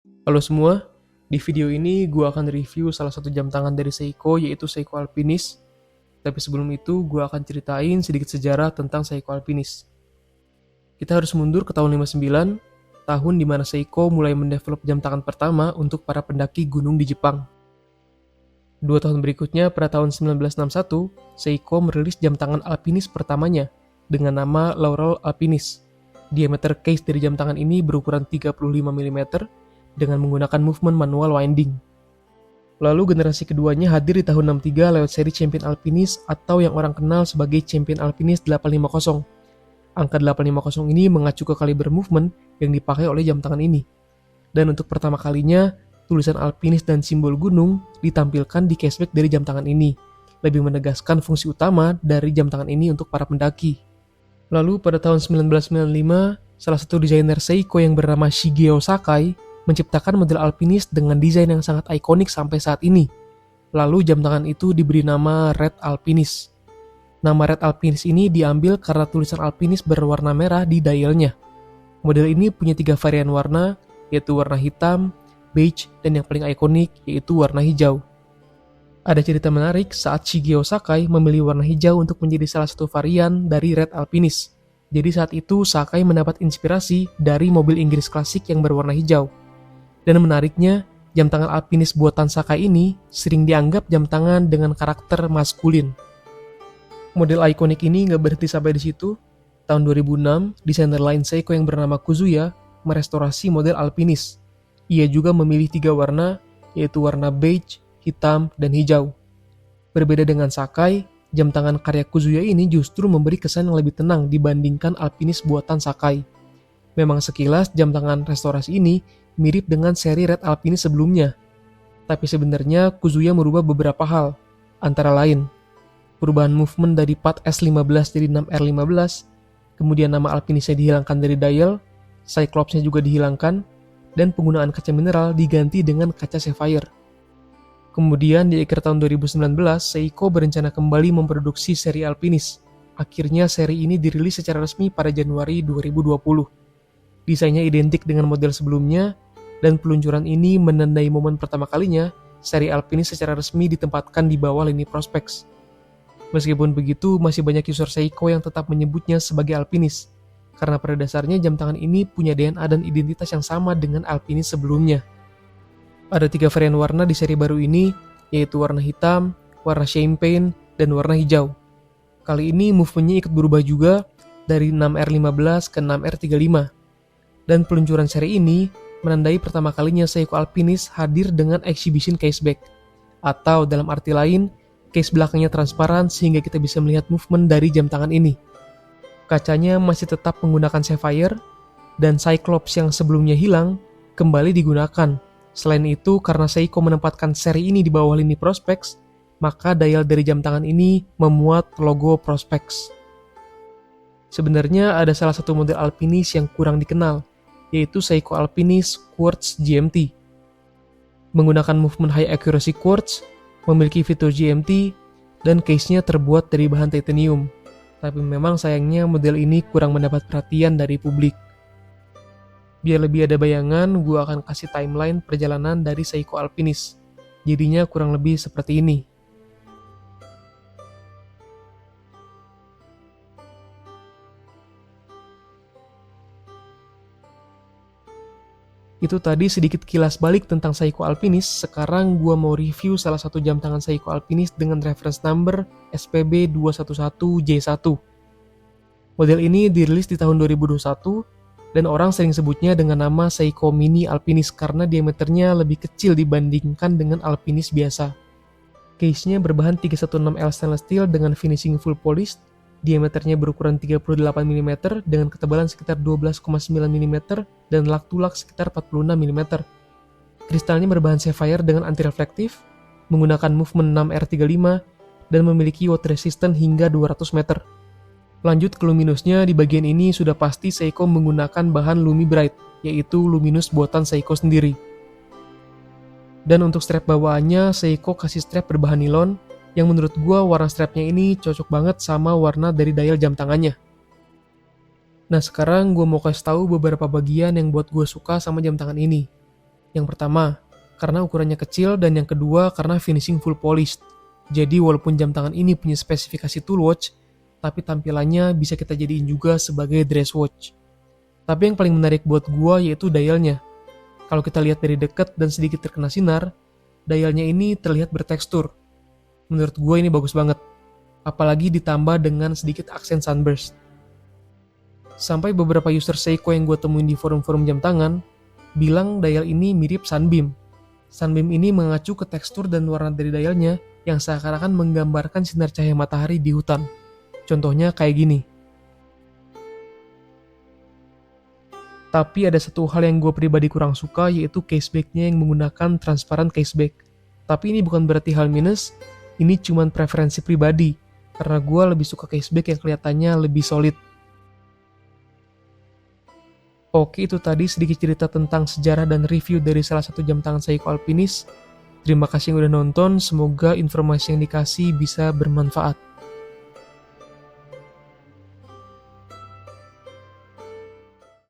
Halo semua, di video ini gue akan review salah satu jam tangan dari Seiko yaitu Seiko Alpinis. Tapi sebelum itu gue akan ceritain sedikit sejarah tentang Seiko Alpinis. Kita harus mundur ke tahun 59, tahun di mana Seiko mulai mendevelop jam tangan pertama untuk para pendaki gunung di Jepang. 2 tahun berikutnya, pada tahun 1961, Seiko merilis jam tangan Alpinis pertamanya dengan nama Laurel Alpinis. Diameter case dari jam tangan ini berukuran 35 mm dengan menggunakan movement manual winding. Lalu generasi keduanya hadir di tahun 63 lewat seri Champion Alpinis atau yang orang kenal sebagai Champion Alpinis 850. Angka 850 ini mengacu ke kaliber movement yang dipakai oleh jam tangan ini. Dan untuk pertama kalinya, tulisan Alpinis dan simbol gunung ditampilkan di caseback dari jam tangan ini, lebih menegaskan fungsi utama dari jam tangan ini untuk para pendaki. Lalu pada tahun 1995, salah satu desainer Seiko yang bernama Shigeo Sakai menciptakan model Alpinis dengan desain yang sangat ikonik sampai saat ini. Lalu jam tangan itu diberi nama Red Alpinis. Nama Red Alpinis ini diambil karena tulisan Alpinis berwarna merah di dialnya. Model ini punya 3 varian warna, yaitu warna hitam, beige, dan yang paling ikonik yaitu warna hijau. Ada cerita menarik saat Shigeo Sakai memilih warna hijau untuk menjadi salah satu varian dari Red Alpinis. Jadi saat itu Sakai mendapat inspirasi dari mobil Inggris klasik yang berwarna hijau. Dan menariknya, jam tangan Alpinis buatan Sakai ini sering dianggap jam tangan dengan karakter maskulin. Model ikonik ini nggak berhenti sampai di situ. Tahun 2006, desainer lain Seiko yang bernama Kuzuya merestorasi model Alpinis. Ia juga memilih 3 warna, yaitu warna beige, hitam, dan hijau. Berbeda dengan Sakai, jam tangan karya Kuzuya ini justru memberi kesan yang lebih tenang dibandingkan Alpinis buatan Sakai. Memang sekilas jam tangan restorasi ini mirip dengan seri Red Alpinis sebelumnya. Tapi sebenarnya Kuzuya merubah beberapa hal, antara lain perubahan movement dari part S15 jadi 6R15, kemudian nama Alpinisnya dihilangkan dari dial, Cyclopsnya juga dihilangkan, dan penggunaan kaca mineral diganti dengan kaca sapphire. Kemudian di akhir tahun 2019, Seiko berencana kembali memproduksi seri Alpinis. Akhirnya seri ini dirilis secara resmi pada Januari 2020. Desainnya identik dengan model sebelumnya, dan peluncuran ini menandai momen pertama kalinya seri Alpinis secara resmi ditempatkan di bawah lini Prospex. Meskipun begitu, masih banyak user Seiko yang tetap menyebutnya sebagai Alpinis, karena pada dasarnya jam tangan ini punya DNA dan identitas yang sama dengan Alpinis sebelumnya. Ada 3 varian warna di seri baru ini, yaitu warna hitam, warna champagne, dan warna hijau. Kali ini movementnya ikut berubah juga dari 6R15 ke 6R35. Dan peluncuran seri ini menandai pertama kalinya Seiko Alpinis hadir dengan exhibition caseback. Atau dalam arti lain, case belakangnya transparan sehingga kita bisa melihat movement dari jam tangan ini. Kacanya masih tetap menggunakan sapphire, dan Cyclops yang sebelumnya hilang kembali digunakan. Selain itu, karena Seiko menempatkan seri ini di bawah lini Prospex, maka dial dari jam tangan ini memuat logo Prospex. Sebenarnya ada salah satu model Alpinis yang kurang dikenal, yaitu Seiko Alpinis Quartz GMT. Menggunakan movement high accuracy quartz, memiliki fitur GMT, dan case-nya terbuat dari bahan titanium. Tapi memang sayangnya model ini kurang mendapat perhatian dari publik. Biar lebih ada bayangan, gue akan kasih timeline perjalanan dari Seiko Alpinis. Jadinya kurang lebih seperti ini. Itu tadi sedikit kilas balik tentang Seiko Alpinis. Sekarang gua mau review salah satu jam tangan Seiko Alpinis dengan reference number SPB211J1. Model ini dirilis di tahun 2021 dan orang sering sebutnya dengan nama Seiko Mini Alpinis karena diameternya lebih kecil dibandingkan dengan Alpinis biasa. Case-nya berbahan 316L stainless steel dengan finishing full polished. Diameternya berukuran 38 mm dengan ketebalan sekitar 12,9 mm dan lak-to-lak sekitar 46 mm. Kristalnya berbahan sapphire dengan anti-reflektif, menggunakan movement 6R35, dan memiliki water resistant hingga 200 meter. Lanjut ke luminusnya, di bagian ini sudah pasti Seiko menggunakan bahan Lumi Bright, yaitu luminus buatan Seiko sendiri. Dan untuk strap bawaannya, Seiko kasih strap berbahan nilon, yang menurut gua warna strapnya ini cocok banget sama warna dari dial jam tangannya. Nah sekarang gua mau kasih tahu beberapa bagian yang buat gua suka sama jam tangan ini. Yang pertama, karena ukurannya kecil, dan yang kedua karena finishing full polished. Jadi walaupun jam tangan ini punya spesifikasi tool watch, tapi tampilannya bisa kita jadiin juga sebagai dress watch. Tapi yang paling menarik buat gua yaitu dialnya. Kalau kita lihat dari dekat dan sedikit terkena sinar, dialnya ini terlihat bertekstur. Menurut gua ini bagus banget. Apalagi ditambah dengan sedikit aksen sunburst. Sampai beberapa user Seiko yang gue temuin di forum-forum jam tangan bilang dial ini mirip Sunbeam. Sunbeam ini mengacu ke tekstur dan warna dari dialnya yang seakan-akan menggambarkan sinar cahaya matahari di hutan. Contohnya kayak gini. Tapi ada satu hal yang gue pribadi kurang suka, yaitu caseback-nya yang menggunakan transparent caseback. Tapi ini bukan berarti hal minus, ini cuma preferensi pribadi, karena gue lebih suka caseback yang kelihatannya lebih solid. Oke, itu tadi sedikit cerita tentang sejarah dan review dari salah satu jam tangan Seiko Alpinis. Terima kasih yang udah nonton, semoga informasi yang dikasih bisa bermanfaat.